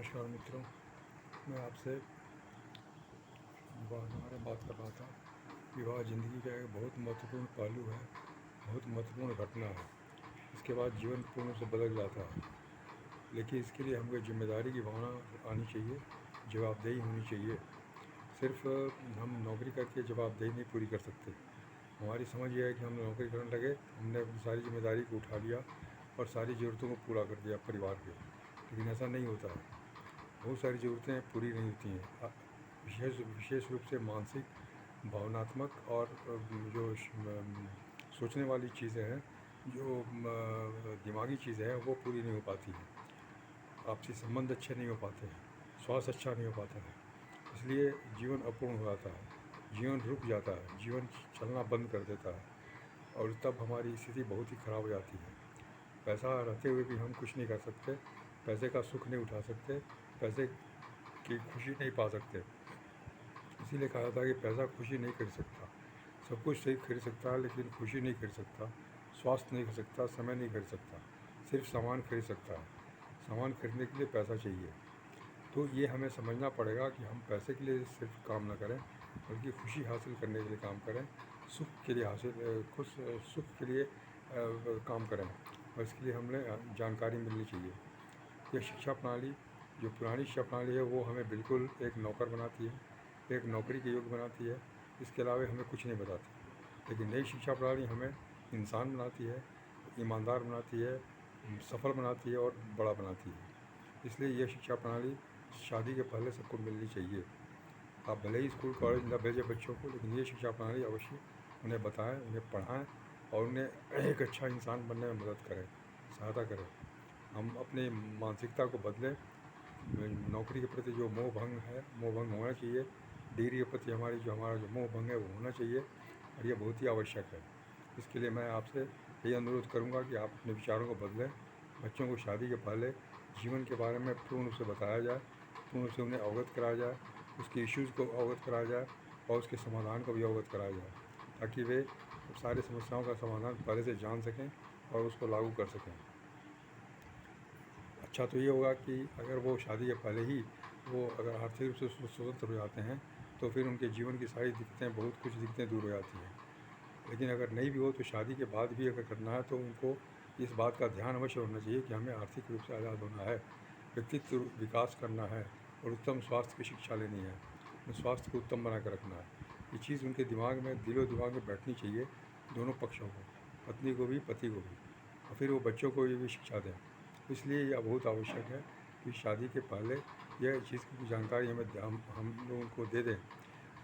नमस्कार मित्रों, मैं आपसे विवाह के बारे में बात कर रहा था। विवाह ज़िंदगी का एक बहुत महत्वपूर्ण पहलू है, बहुत महत्वपूर्ण घटना है। इसके बाद जीवन पूर्ण रूप से बदल जाता है, लेकिन इसके लिए हमको जिम्मेदारी की भावना आनी चाहिए, जवाबदेही होनी चाहिए। सिर्फ हम नौकरी करके जवाबदेही नहीं पूरी कर सकते। हमारी समझ यह है कि हम नौकरी करने लगे, हमने अपनी सारी जिम्मेदारी को उठा लिया और सारी ज़रूरतों को पूरा कर दिया परिवार के, लेकिन ऐसा नहीं होता है। बहुत सारी ज़रूरतें पूरी नहीं होती हैं। विशेष रूप से मानसिक, भावनात्मक और जो सोचने वाली चीज़ें हैं, जो दिमागी चीज़ें हैं, वो पूरी नहीं हो पाती हैं। आपसी संबंध अच्छे नहीं हो पाते हैं, स्वास्थ्य अच्छा नहीं हो पाता है, इसलिए जीवन अपूर्ण हो जाता है, जीवन रुक जाता है, जीवन चलना बंद कर देता है और तब हमारी स्थिति बहुत ही ख़राब हो जाती है। पैसा रहते हुए भी हम कुछ नहीं कर सकते, पैसे का सुख नहीं उठा सकते, पैसे की खुशी नहीं पा सकते। इसीलिए कहा था कि पैसा खुशी नहीं खरीद सकता। सब कुछ सही खरीद सकता है, लेकिन खुशी नहीं खरीद सकता, स्वास्थ्य नहीं खरीद सकता, समय नहीं खरीद सकता। सिर्फ सामान खरीद सकता है। सामान खरीदने के लिए पैसा चाहिए। तो ये हमें समझना पड़ेगा कि हम पैसे के लिए सिर्फ काम न करें, बल्कि खुशी हासिल करने के लिए काम करें, सुख के लिए खुश सुख के लिए काम करें, और इसके लिए हमें जानकारी मिलनी चाहिए। यह शिक्षा प्रणाली, जो पुरानी शिक्षा प्रणाली है, वो हमें बिल्कुल एक नौकर बनाती है, एक नौकरी के योग्य बनाती है। इसके अलावा हमें कुछ नहीं बताती। लेकिन नई शिक्षा प्रणाली हमें इंसान बनाती है, ईमानदार बनाती है, सफल बनाती है और बड़ा बनाती है। इसलिए यह शिक्षा प्रणाली शादी के पहले सबको मिलनी चाहिए। आप भले ही स्कूल कॉलेज न भेजें बच्चों को, लेकिन ये शिक्षा प्रणाली अवश्य उन्हें बताएं, उन्हें पढ़ाएं और उन्हें एक अच्छा इंसान बनने में मदद करें, सहायता करें। हम अपनी मानसिकता को बदलें। नौकरी के प्रति जो मोह भंग है, मोह भंग होना चाहिए। डिग्री के प्रति हमारा जो मोह भंग है, वो होना चाहिए, और ये बहुत ही आवश्यक है। इसके लिए मैं आपसे यही अनुरोध करूंगा कि आप अपने विचारों को बदलें। बच्चों को शादी के पहले जीवन के बारे में पूर्ण रूप से बताया जाए, पूर्ण रूप से उन्हें अवगत कराया जाए, उसके इश्यूज़ को अवगत कराया जाए और उसके समाधान को भी अवगत कराया जाए, ताकि वे सारी समस्याओं का समाधान पहले से जान सकें और उसको लागू कर सकें। अच्छा तो ये होगा कि अगर वो शादी के पहले ही वो अगर आर्थिक रूप से स्वतंत्र हो जाते हैं, तो फिर उनके जीवन की सारी दिक्कतें, बहुत कुछ दिक्कतें दूर हो जाती हैं। लेकिन अगर नहीं भी हो, तो शादी के बाद भी अगर करना है, तो उनको इस बात का ध्यान अवश्य होना चाहिए कि हमें आर्थिक रूप से आज़ाद होना है, व्यक्तित्व विकास करना है और उत्तम स्वास्थ्य की शिक्षा लेनी है, स्वास्थ्य को उत्तम बना कर रखना है। ये चीज़ उनके दिमाग में, दिलो दिमाग में बैठनी चाहिए, दोनों पक्षों को, पत्नी को भी, पति को भी, और फिर वो बच्चों को ये भी शिक्षा दें। इसलिए यह बहुत आवश्यक है कि शादी के पहले यह चीज़ की जानकारी हम लोग उनको दे दें,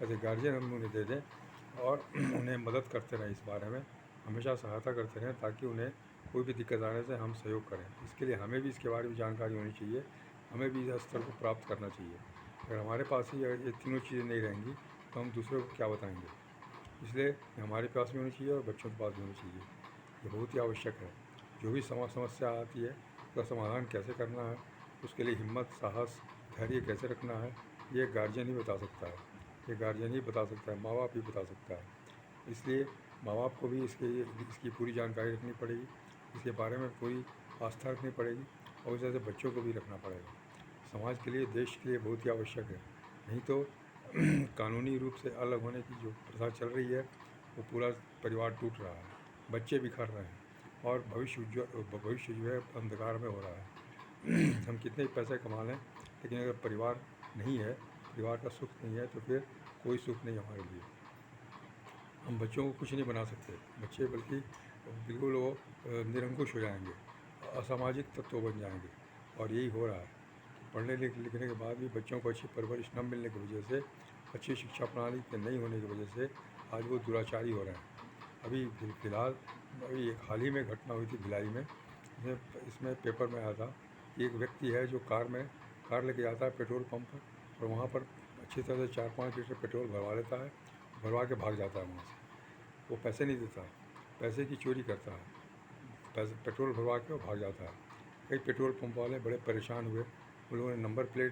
ऐसे गार्जियन हम उन्हें दे दें और उन्हें मदद करते रहें, इस बारे में हमेशा सहायता करते रहें, ताकि उन्हें कोई भी दिक्कत आने से हम सहयोग करें। इसके लिए हमें भी इसके बारे में जानकारी होनी चाहिए, हमें भी इस स्तर को प्राप्त करना चाहिए। अगर हमारे पास ही ये तीनों चीज़ें नहीं रहेंगी, तो हम दूसरों को क्या बताएंगे। इसलिए हमारे पास भी होनी चाहिए और बच्चों के पास भी होनी चाहिए। ये बहुत ही आवश्यक है। जो भी समस्या आती है, उसका समाधान कैसे करना है, उसके लिए हिम्मत, साहस, धैर्य कैसे रखना है, ये गार्जियन ही बता सकता है। ये गार्जियन ही बता सकता है, माँ बाप ही बता सकता है। इसलिए माँ बाप को भी इसकी पूरी जानकारी रखनी पड़ेगी, इसके बारे में पूरी आस्था रखनी पड़ेगी, और उस वजह से बच्चों को भी रखना पड़ेगा। समाज के लिए, देश के लिए बहुत ही आवश्यक है। नहीं तो कानूनी रूप से अलग होने की जो प्रथा चल रही है, वो पूरा परिवार टूट रहा है, बच्चे बिखर रहे हैं और भविष्य जो है अंधकार में हो रहा है। हम कितने पैसे कमा लें, लेकिन अगर परिवार नहीं है, परिवार का सुख नहीं है, तो फिर कोई सुख नहीं हमारे लिए। हम बच्चों को कुछ नहीं बना सकते, बच्चे बल्कि बिल्कुल वो निरंकुश हो जाएंगे, असामाजिक तत्व बन जाएंगे। और यही हो रहा है कि पढ़ने लिखने के बाद भी बच्चों को अच्छी परवरिश न मिलने की वजह से, अच्छी शिक्षा प्रणाली के नहीं होने की वजह से आज वो दुराचारी हो रहे हैं। अभी फ़िलहाल अभी एक हाल ही में घटना हुई थी भिलाई में। इसमें पेपर में आया था कि एक व्यक्ति है जो कार लेके जाता है पेट्रोल पंप पर, और वहाँ पर अच्छी तरह से 4-5 लीटर पेट्रोल भरवा लेता है, भरवा के भाग जाता है वहाँ से। वो पैसे नहीं देता, पैसे की चोरी करता है, पैसे पेट्रोल भरवा के वो भाग जाता है। कई पेट्रोल पंप वाले बड़े परेशान हुए, उन लोगों ने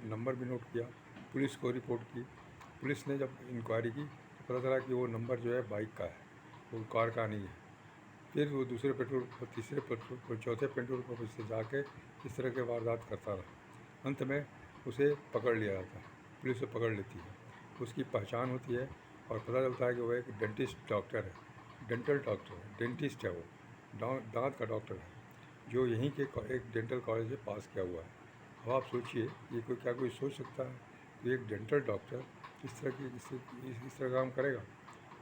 नंबर भी नोट किया, पुलिस को रिपोर्ट की। पुलिस ने जब इंक्वायरी की, तो पता चला कि वो नंबर जो है बाइक का है, वो कार का नहीं है। फिर वो दूसरे पेट्रोल, तीसरे पेट्रोल, चौथे पेट्रोल पंप से जाके इस तरह के वारदात करता रहा। अंत में उसे पकड़ लिया जाता है, पुलिस उसे पकड़ लेती है, उसकी पहचान होती है और पता चलता है कि वह एक डेंटिस्ट डॉक्टर है, डेंटल डॉक्टर है, डेंटिस्ट है, वो दांत का डॉक्टर है, जो यहीं के एक डेंटल कॉलेज से पास किया हुआ है। अब आप सोचिए, ये क्या कोई सोच सकता है कि एक डेंटल डॉक्टर इस तरह काम करेगा?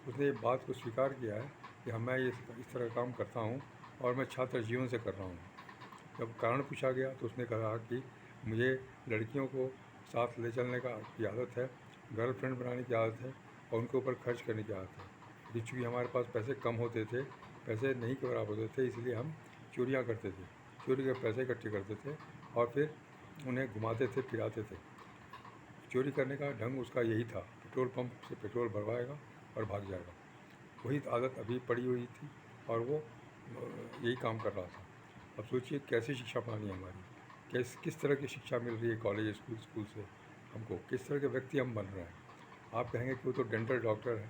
उसने ये बात को स्वीकार किया है कि हाँ, मैं इस तरह काम करता हूँ और मैं छात्र जीवन से कर रहा हूँ। जब कारण पूछा गया तो उसने कहा कि मुझे लड़कियों को साथ ले चलने की आदत है, गर्लफ्रेंड बनाने की आदत है और उनके ऊपर खर्च करने की आदत है। लेकिन चूँकि हमारे पास पैसे कम होते थे, पैसे नहीं के बराबर होते थे, इसलिए हम चोरियाँ करते थे, चोरी के पैसे इकट्ठे करते थे और फिर उन्हें घुमाते थे, फिराते थे। चोरी करने का ढंग उसका यही था, पेट्रोल पंप से पेट्रोल भरवाएगा और भाग जाएगा। वही आदत अभी पड़ी हुई थी और वो यही काम कर रहा था। अब सोचिए कैसी शिक्षा प्रणाली है हमारी, किस तरह की शिक्षा मिल रही है कॉलेज स्कूल से हमको, किस तरह के व्यक्ति हम बन रहे हैं। आप कहेंगे कि वो तो डेंटल डॉक्टर है,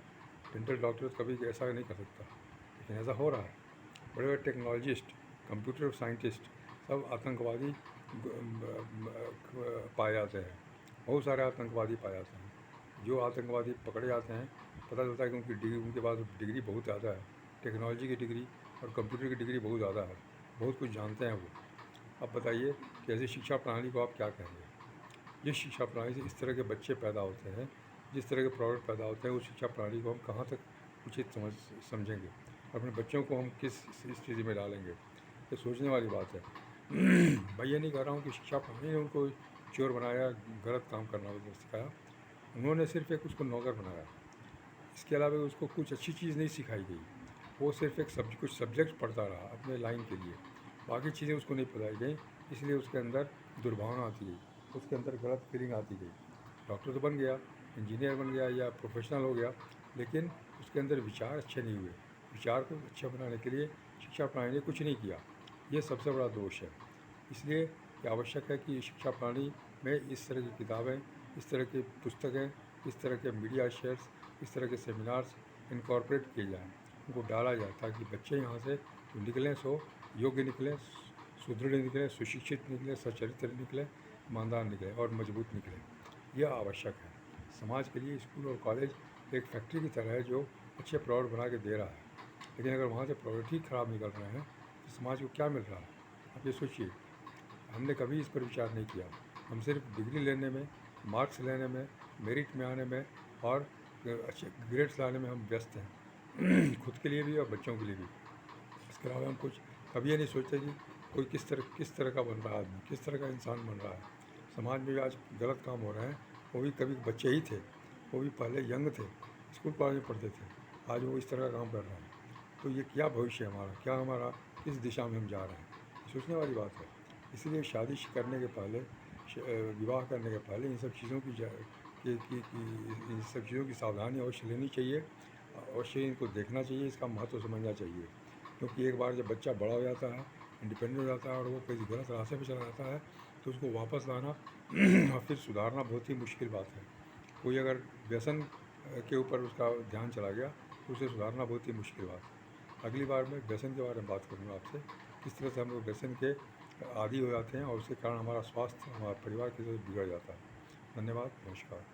डेंटल डॉक्टर कभी ऐसा नहीं कर सकता, लेकिन ऐसा हो रहा है। बड़े बड़े टेक्नोलॉजिस्ट, कंप्यूटर साइंटिस्ट सब आतंकवादी पाए जाते हैं, बहुत सारे आतंकवादी पाए जाते हैं। जो आतंकवादी पकड़े जाते हैं, पता चलता है कि उनके पास डिग्री बहुत ज़्यादा है, टेक्नोलॉजी की डिग्री और कंप्यूटर की डिग्री बहुत ज़्यादा है, बहुत कुछ जानते हैं वो। अब बताइए कि ऐसी शिक्षा प्रणाली को आप क्या कहेंगे? जिस शिक्षा प्रणाली से इस तरह के बच्चे पैदा होते हैं, जिस तरह के प्रोडक्ट पैदा होते हैं, उस शिक्षा प्रणाली को हम कहाँ तक उचित समझेंगे? अपने बच्चों को हम किस स्थिति में डालेंगे? ये सोचने वाली बात है। मैं ये नहीं कह रहा हूँ कि शिक्षा प्रणाली ने उनको चोर बनाया, गलत काम करना सिखाया। उन्होंने सिर्फ एक उसको नौकर बनाया, इसके अलावा उसको कुछ अच्छी चीज़ नहीं सिखाई गई। वो सिर्फ कुछ सब्जेक्ट पढ़ता रहा अपने लाइन के लिए, बाकी चीज़ें उसको नहीं बताई गई, इसलिए उसके अंदर दुर्भावना आती गई, उसके अंदर गलत फीलिंग आती गई। डॉक्टर तो बन गया, इंजीनियर बन गया या प्रोफेशनल हो गया, लेकिन उसके अंदर विचार अच्छे नहीं हुए। विचार को अच्छा बनाने के लिए शिक्षा प्रणाली ने कुछ नहीं किया, ये सबसे बड़ा दोष है। इसलिए ये आवश्यक है कि शिक्षा प्रणाली में इस तरह की किताबें, इस तरह की पुस्तकें, इस तरह के मीडिया शेयर्स, इस तरह के सेमिनार्स इनकॉर्पोरेट किए जाएँ, उनको डाला जाए, ताकि बच्चे यहाँ से जो निकलें सो योग्य निकलें, सुदृढ़ निकलें, सुशिक्षित निकलें, सच्चरित्र निकलें, ईमानदार निकलें और मजबूत निकलें। यह आवश्यक है। समाज के लिए स्कूल और कॉलेज एक फैक्ट्री की तरह है जो अच्छे प्रोडक्ट बना के दे रहा है, लेकिन अगर वहाँ से प्रोडक्ट ही ख़राब निकल रहे हैं तो समाज को क्या मिल रहा है? आप ये सोचिए। हमने कभी इस पर विचार नहीं किया। हम सिर्फ डिग्री लेने में, मार्क्स लेने में, मेरिट में आने में और अच्छे ग्रेड्स लाने में हम व्यस्त हैं, खुद के लिए भी और बच्चों के लिए भी। इसके अलावा हम कुछ कभी ये नहीं सोचते कि कोई किस तरह का बन रहा है आदमी, किस तरह का इंसान बन रहा है। समाज में आज गलत काम हो रहे हैं, वो भी कभी बच्चे ही थे, वो भी पहले यंग थे, स्कूल कॉलेज में पढ़ते थे, आज वो इस तरह का काम कर रहे हैं। तो ये क्या भविष्य है हमारा, क्या हमारा किस दिशा में हम जा रहे हैं, सोचने वाली बात है। इसलिए शादी करने के पहले, विवाह करने के पहले इन सब चीज़ों इन सब चीज़ों की सावधानी अवश्य लेनी चाहिए, अवश्य इनको देखना चाहिए, इसका महत्व समझना चाहिए। क्योंकि एक बार जब बच्चा बड़ा हो जाता है, इंडिपेंडेंट हो जाता है और वो किसी गलत रास्ते पर चला जाता है, तो उसको वापस लाना और फिर सुधारना बहुत ही मुश्किल बात है। कोई अगर व्यसन के ऊपर उसका ध्यान चला गया तो उसे सुधारना बहुत ही मुश्किल बात है। अगली बार मैं व्यसन के बारे में बात करूँगा आपसे, किस तरह से हम लोग व्यसन के आदी हो जाते हैं और उसके कारण हमारा स्वास्थ्य, हमारा परिवार किस तरह बिगड़ जाता है। धन्यवाद, नमस्कार।